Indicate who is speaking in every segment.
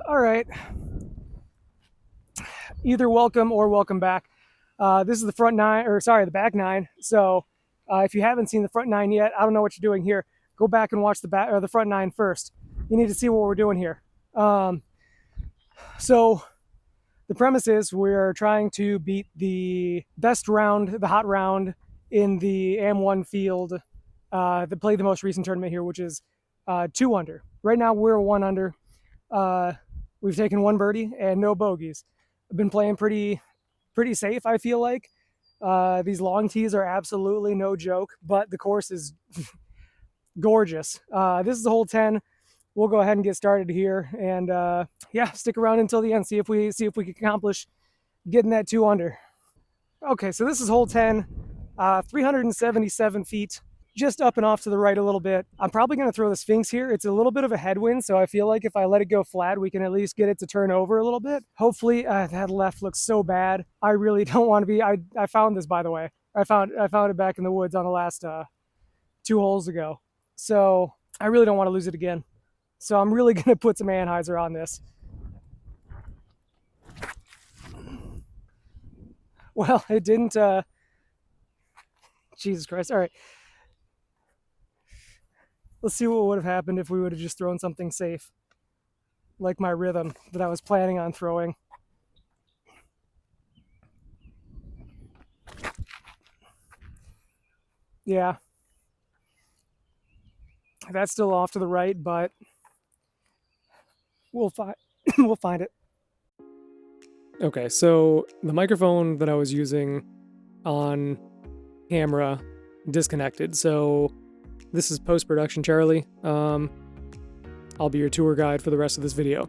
Speaker 1: All right. Either welcome or welcome back. This is the front nine, or sorry, the back nine. So if you haven't seen the front nine yet, I don't know what you're doing here. Go back and watch the back or the front nine first. You need to see what we're doing here. So the premise is we're trying to beat the best round, the hot round in the AM1 field that played the most recent tournament here, which is 2 under. Right now we're 1 under. We've taken one birdie and no bogeys. I've been playing pretty safe, I feel like. These long tees are absolutely no joke, but the course is gorgeous. This is the hole 10. We'll go ahead and get started here, and yeah, stick around until the end. See if we can accomplish getting that 2 under. Okay, so this is hole 10, 377 feet, just up and off to the right a little bit. I'm probably going to throw the Sphinx here. It's a little bit of a headwind, so I feel like if I let it go flat, we can at least get it to turn over a little bit. Hopefully, that left looks so bad. I really don't want to be. I found this, by the way. I found it back in the woods on the last 2 holes ago. So I really don't want to lose it again. So I'm really going to put some Anheuser on this. Well, it didn't. Jesus Christ. All right. Let's see what would have happened if we would have just thrown something safe, like my rhythm that I was planning on throwing. Yeah. That's still off to the right, but we'll we'll find it. Okay, so the microphone that I was using on camera disconnected, so this is post-production Charlie. I'll be your tour guide for the rest of this video.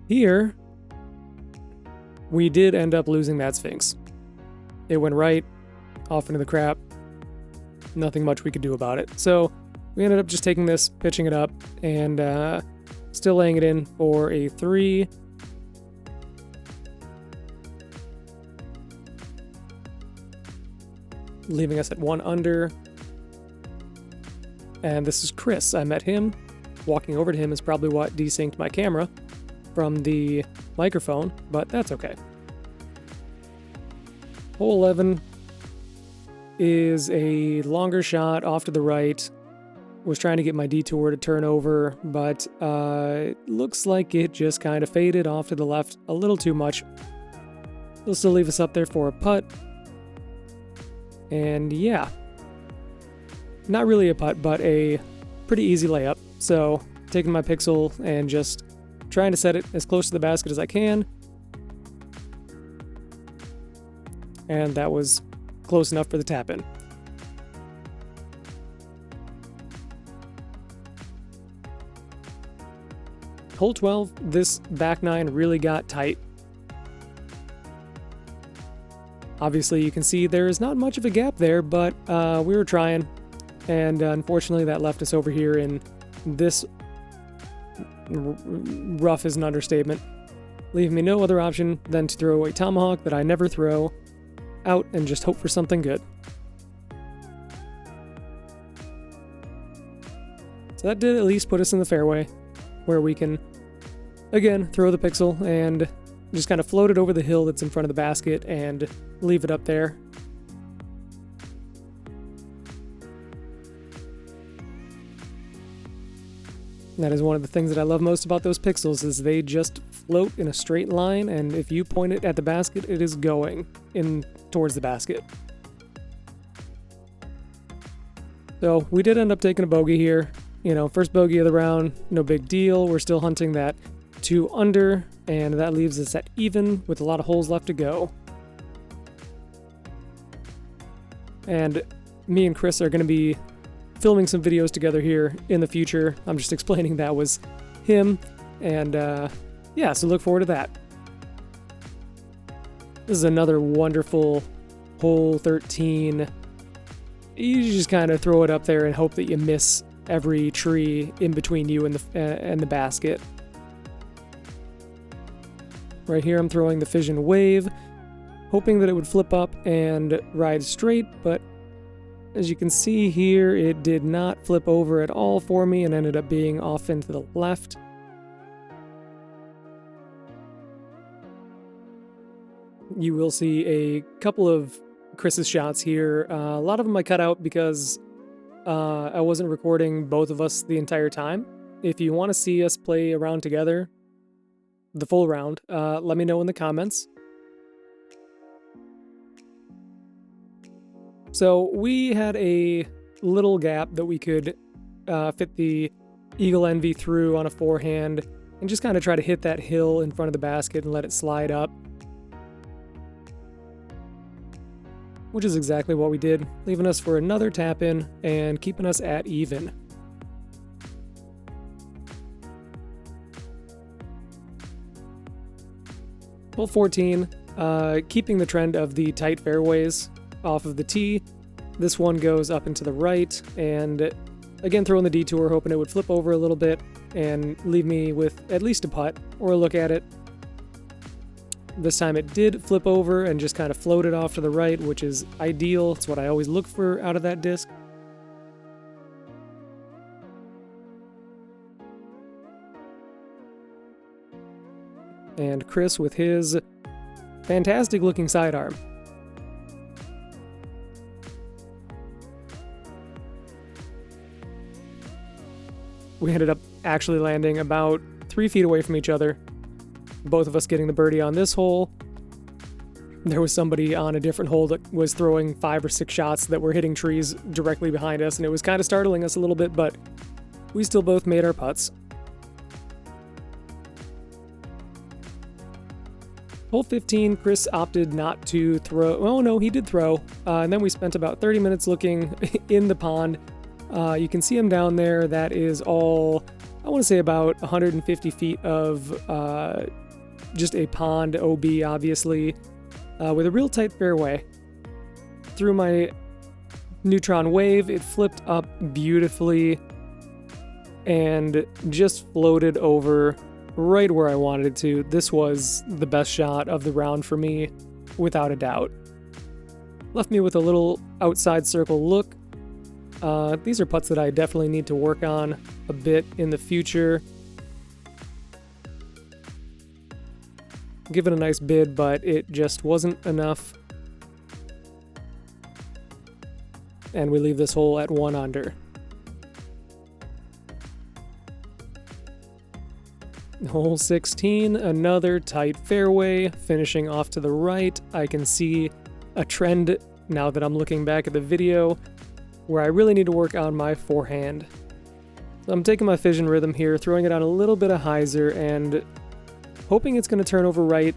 Speaker 1: Here, we did end up losing that Sphinx. It went right, off into the crap. Nothing much we could do about it. So we ended up just taking this, pitching it up, and still laying it in for a 3. Leaving us at 1 under. And this is Chris. I met him. Walking over to him is probably what desynced my camera from the microphone, but that's okay. Hole 11 is a longer shot off to the right. Was trying to get my detour to turn over, but it looks like it just kind of faded off to the left a little too much. It'll still leave us up there for a putt. And yeah, not really a putt, but a pretty easy layup. So taking my Pixel and just trying to set it as close to the basket as I can. And that was close enough for the tap in. Hole 12, this back 9 really got tight. Obviously, you can see there is not much of a gap there, but we were trying, and unfortunately that left us over here in this rough is an understatement, leaving me no other option than to throw a tomahawk that I never throw out and just hope for something good. So that did at least put us in the fairway, where we can, again, throw the Pixel and just kind of float it over the hill that's in front of the basket and leave it up there. That is one of the things that I love most about those Pixels, is they just float in a straight line, and if you point it at the basket, it is going in towards the basket. So we did end up taking a bogey here. You know, first bogey of the round, no big deal. We're still hunting that 2 under, and that leaves us at even with a lot of holes left to go. And me and Chris are going to be filming some videos together here in the future. I'm just explaining that was him, and yeah, so look forward to that. This is another wonderful hole 13. You just kind of throw it up there and hope that you miss every tree in between you and the basket. Right here I'm throwing the Fission Wave, hoping that it would flip up and ride straight, but as you can see here, it did not flip over at all for me and ended up being off into the left. you will see a couple of Chris's shots here. A lot of them I cut out because I wasn't recording both of us the entire time. If you want to see us play a round together, the full round, let me know in the comments. So we had a little gap that we could fit the Eagle Envy through on a forehand and just kind of try to hit that hill in front of the basket and let it slide up. Which is exactly what we did, leaving us for another tap in and keeping us at even. Hole 14, keeping the trend of the tight fairways off of the tee. This one goes up and to the right, and again throwing the detour, hoping it would flip over a little bit and leave me with at least a putt or a look at it. This time it did flip over and just kind of floated off to the right, which is ideal. It's what I always look for out of that disc. And Chris with his fantastic looking sidearm. We ended up actually landing about 3 feet away from each other. Both of us getting the birdie on this hole. There was somebody on a different hole that was throwing 5 or 6 shots that were hitting trees directly behind us, and it was kind of startling us a little bit, but we still both made our putts. Hole 15, Chris opted not to throw. Oh no, he did throw. And then we spent about 30 minutes looking in the pond. You can see him down there. That is all, I want to say about 150 feet of just a pond, OB obviously, with a real tight fairway. Through my Neutron Wave, it flipped up beautifully and just floated over right where I wanted it to. This was the best shot of the round for me, without a doubt. Left me with a little outside circle look. These are putts that I definitely need to work on a bit in the future. Give it a nice bid, but it just wasn't enough. And we leave this hole at 1 under. Hole 16, another tight fairway, finishing off to the right. I can see a trend now that I'm looking back at the video where I really need to work on my forehand. So I'm taking my fission rhythm here, throwing it on a little bit of hyzer and hoping it's going to turn over right.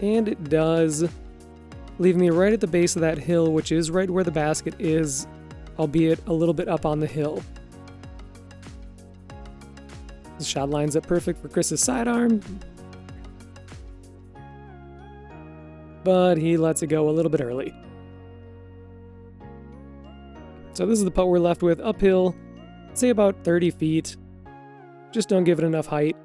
Speaker 1: And it does, leaving me right at the base of that hill, which is right where the basket is, albeit a little bit up on the hill. The shot lines up perfect for Chris's sidearm, but he lets it go a little bit early. So this is the putt we're left with, uphill, say about 30 feet. Just don't give it enough height.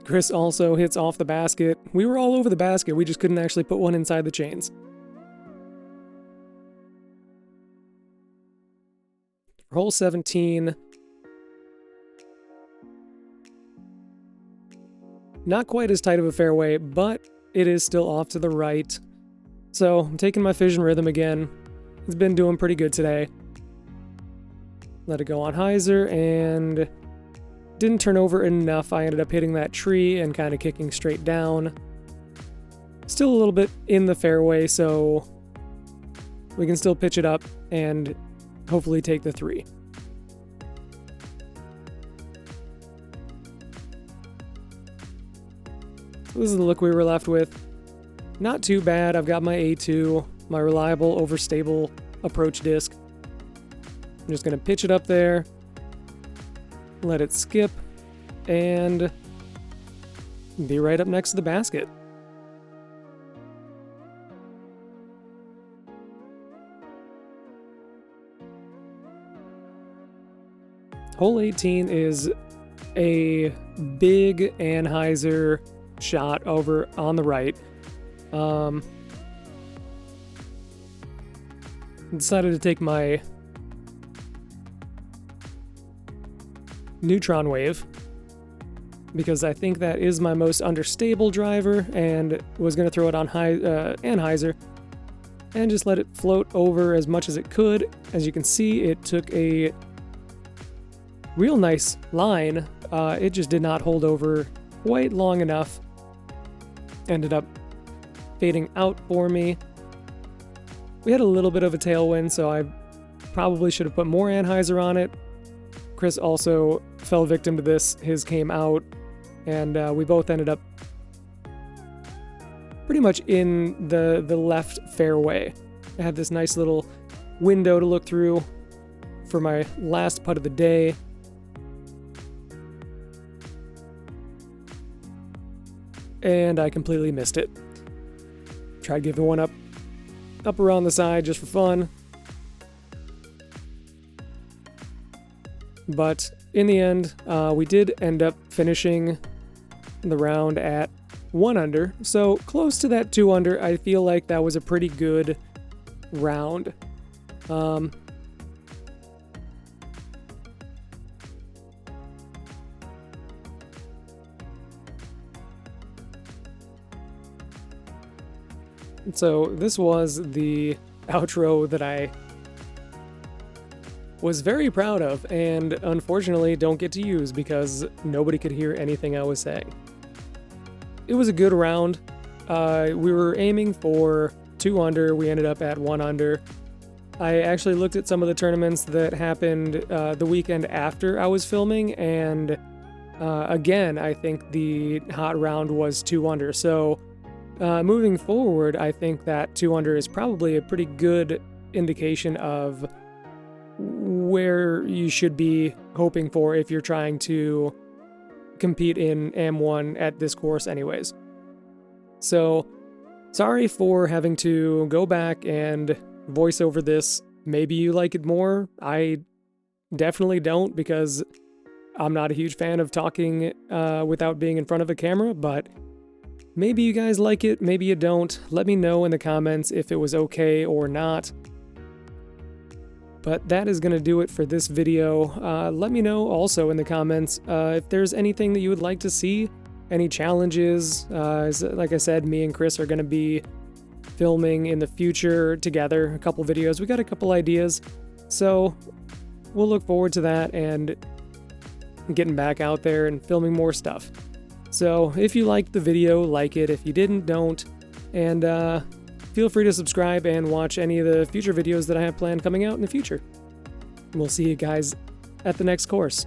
Speaker 1: Chris also hits off the basket. We were all over the basket, we just couldn't actually put one inside the chains. For hole 17, not quite as tight of a fairway, but it is still off to the right. So I'm taking my fission rhythm again. It's been doing pretty good today. Let it go on hyzer and didn't turn over enough. I ended up hitting that tree and kind of kicking straight down. Still a little bit in the fairway, so we can still pitch it up and hopefully take the 3. So this is the look we were left with. Not too bad. I've got my A2, my reliable, overstable approach disc. I'm just going to pitch it up there, let it skip, and be right up next to the basket. Hole 18 is a big anhyzer shot over on the right. Decided to take my Neutron Wave, because I think that is my most understable driver, and was going to throw it on Anheuser and just let it float over as much as it could. As you can see, it took a real nice line. It just did not hold over quite long enough. Ended up fading out for me. We had a little bit of a tailwind, so I probably should have put more Anheuser on it. Chris also fell victim to this. His came out, and we both ended up pretty much in the left fairway. I had this nice little window to look through for my last putt of the day. And I completely missed it. Tried giving one up around the side just for fun. But in the end, we did end up finishing the round at 1 under, so close to that 2 under. I feel like that was a pretty good round. So this was the outro that I was very proud of, and unfortunately don't get to use because nobody could hear anything I was saying. It was a good round. We were aiming for 2 under. We ended up at 1 under. I actually looked at some of the tournaments that happened the weekend after I was filming, and again, I think the hot round was 2 under. So moving forward, I think that 2 under is probably a pretty good indication of where you should be hoping for if you're trying to compete in AM1 at this course anyways. So sorry for having to go back and voice over this. Maybe you like it more. I definitely don't, because I'm not a huge fan of talking without being in front of a camera, but maybe you guys like it, maybe you don't. Let me know in the comments if it was okay or not. But that is going to do it for this video. Let me know also in the comments if there's anything that you would like to see, any challenges. Like I said, me and Chris are going to be filming in the future together a couple videos. We got a couple ideas, so we'll look forward to that and getting back out there and filming more stuff. So if you liked the video, like it. If you didn't, don't. And feel free to subscribe and watch any of the future videos that I have planned coming out in the future. We'll see you guys at the next course.